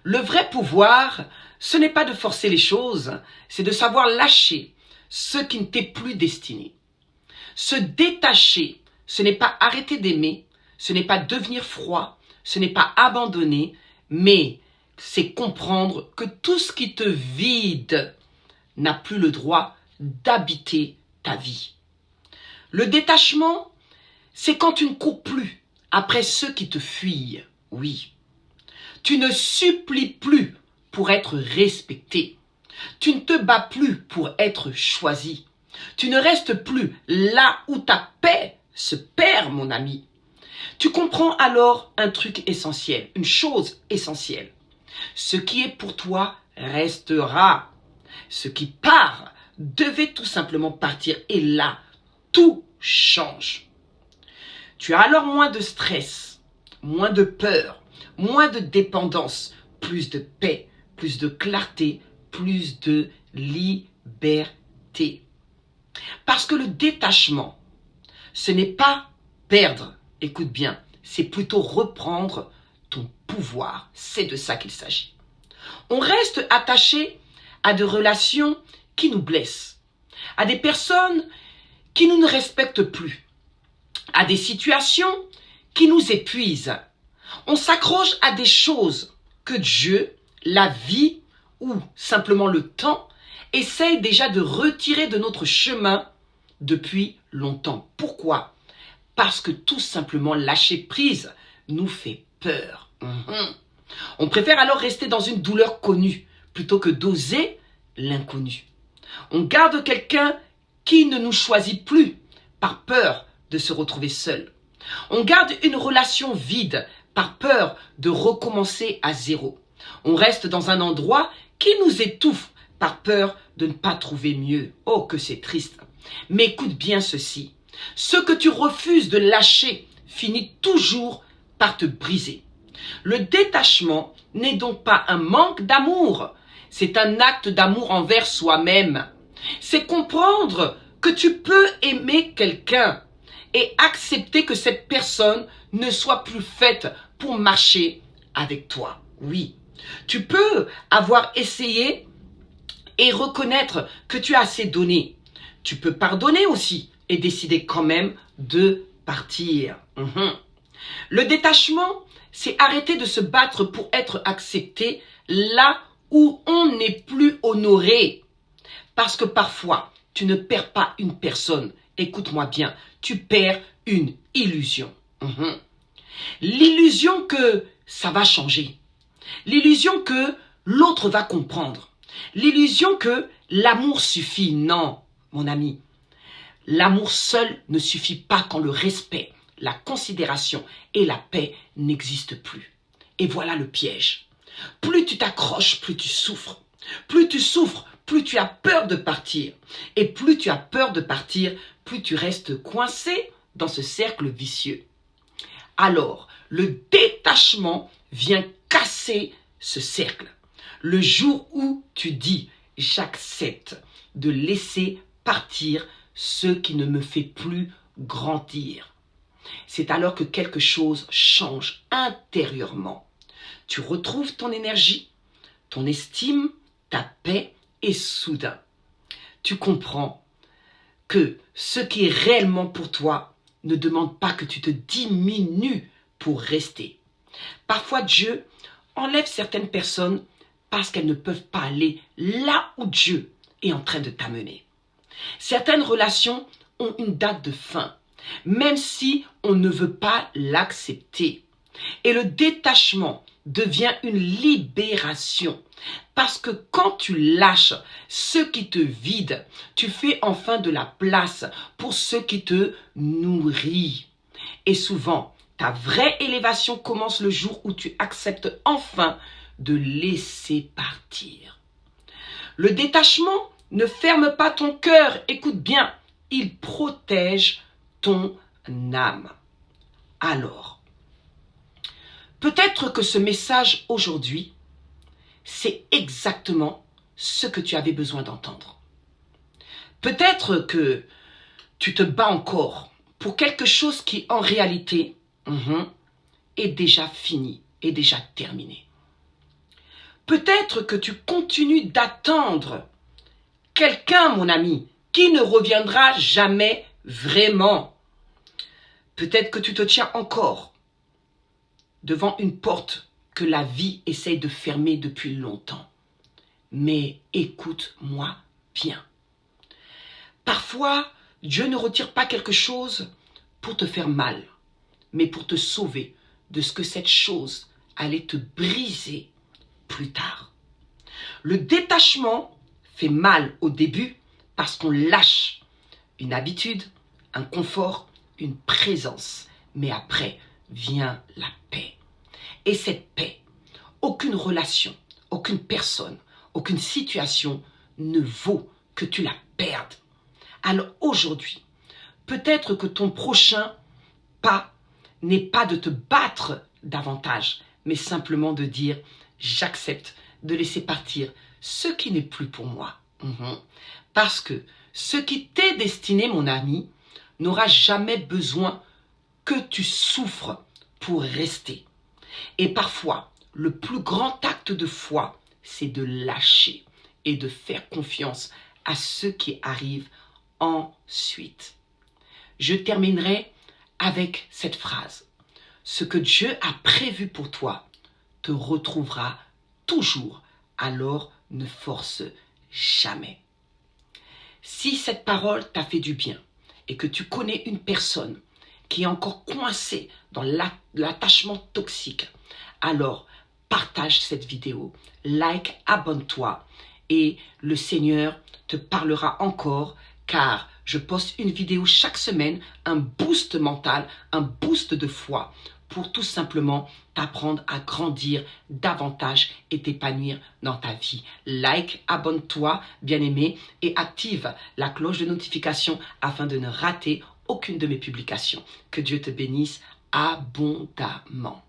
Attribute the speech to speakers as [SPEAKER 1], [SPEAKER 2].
[SPEAKER 1] Le vrai pouvoir, ce n'est pas de forcer les choses, c'est de savoir lâcher ce qui ne t'est plus destiné. Se détacher, ce n'est pas arrêter d'aimer, ce n'est pas devenir froid, ce n'est pas abandonner, mais c'est comprendre que tout ce qui te vide n'a plus le droit d'habiter ta vie. Le détachement, c'est quand tu ne cours plus après ceux qui te fuient, oui. Tu ne supplies plus pour être respecté. Tu ne te bats plus pour être choisi. Tu ne restes plus là où ta paix se perd, mon ami. Tu comprends alors un truc essentiel, une chose essentielle. Ce qui est pour toi restera. Ce qui part devait tout simplement partir et là, tout change. Tu as alors moins de stress, moins de peur, moins de dépendance, plus de paix, plus de clarté, plus de liberté. Parce que le détachement, ce n'est pas perdre, écoute bien, c'est plutôt reprendre ton pouvoir. C'est de ça qu'il s'agit. On reste attaché à des relations qui nous blessent, à des personnes qui nous ne respectent plus, à des situations qui nous épuisent. On s'accroche à des choses que Dieu, la vie ou simplement le temps essaye déjà de retirer de notre chemin depuis longtemps. Pourquoi? Parce que tout simplement lâcher prise nous fait peur. On préfère alors rester dans une douleur connue plutôt que d'oser l'inconnu. On garde quelqu'un qui ne nous choisit plus par peur de se retrouver seul. On garde une relation vide par peur de recommencer à zéro. On reste dans un endroit qui nous étouffe par peur de ne pas trouver mieux. Oh, que c'est triste. Mais écoute bien ceci. Ce que tu refuses de lâcher finit toujours par te briser. Le détachement n'est donc pas un manque d'amour. C'est un acte d'amour envers soi-même. C'est comprendre que tu peux aimer quelqu'un et accepter que cette personne ne soit plus faite pour marcher avec toi. Oui, tu peux avoir essayé et reconnaître que tu as assez donné. Tu peux pardonner aussi et décider quand même de partir. Le détachement, c'est arrêter de se battre pour être accepté là où on n'est plus honoré. Parce que parfois, tu ne perds pas une personne. Écoute-moi bien, tu perds une illusion. L'illusion que ça va changer. L'illusion que l'autre va comprendre. L'illusion que l'amour suffit. Non, mon ami. L'amour seul ne suffit pas quand le respect, la considération et la paix n'existent plus. Et voilà le piège. Plus tu t'accroches, plus tu souffres. Plus tu souffres, plus tu as peur de partir. Et plus tu as peur de partir, plus tu restes coincé dans ce cercle vicieux. Alors, le détachement vient casser ce cercle. Le jour où tu dis « j'accepte de laisser partir ce qui ne me fait plus grandir », c'est alors que quelque chose change intérieurement. Tu retrouves ton énergie, ton estime, ta paix et soudain, tu comprends que ce qui est réellement pour toi ne demande pas que tu te diminues pour rester. Parfois, Dieu enlève certaines personnes parce qu'elles ne peuvent pas aller là où Dieu est en train de t'amener. Certaines relations ont une date de fin, même si on ne veut pas l'accepter. Et le détachement devient une libération. Parce que quand tu lâches ce qui te vide, tu fais enfin de la place pour ce qui te nourrit. Et souvent, ta vraie élévation commence le jour où tu acceptes enfin de laisser partir. Le détachement ne ferme pas ton cœur, écoute bien, il protège ton âme. Alors, peut-être que ce message aujourd'hui, c'est exactement ce que tu avais besoin d'entendre. Peut-être que tu te bats encore pour quelque chose qui, en réalité, est déjà fini, est déjà terminé. Peut-être que tu continues d'attendre quelqu'un, mon ami, qui ne reviendra jamais vraiment. Peut-être que tu te tiens encore devant une porte que la vie essaye de fermer depuis longtemps. Mais écoute-moi bien. Parfois, Dieu ne retire pas quelque chose pour te faire mal, mais pour te sauver de ce que cette chose allait te briser plus tard. Le détachement fait mal au début parce qu'on lâche une habitude, un confort, une présence. Mais après vient la paix. Et cette paix, aucune relation, aucune personne, aucune situation ne vaut que tu la perdes. Alors aujourd'hui, peut-être que ton prochain pas n'est pas de te battre davantage, mais simplement de dire « j'accepte de laisser partir ce qui n'est plus pour moi ». Parce que ce qui t'est destiné, mon ami, n'aura jamais besoin que tu souffres pour rester. Et parfois, le plus grand acte de foi, c'est de lâcher et de faire confiance à ce qui arrive ensuite. Je terminerai avec cette phrase. Ce que Dieu a prévu pour toi te retrouvera toujours, alors ne force jamais. Si cette parole t'a fait du bien et que tu connais une personne qui est encore coincée dans l'attachement toxique, alors partage cette vidéo, like, abonne-toi et le Seigneur te parlera encore car je poste une vidéo chaque semaine, un boost mental, un boost de foi pour tout simplement t'apprendre à grandir davantage et t'épanouir dans ta vie. Like, abonne-toi, bien-aimé, et active la cloche de notification afin de ne rater aucune de mes publications. Que Dieu te bénisse abondamment.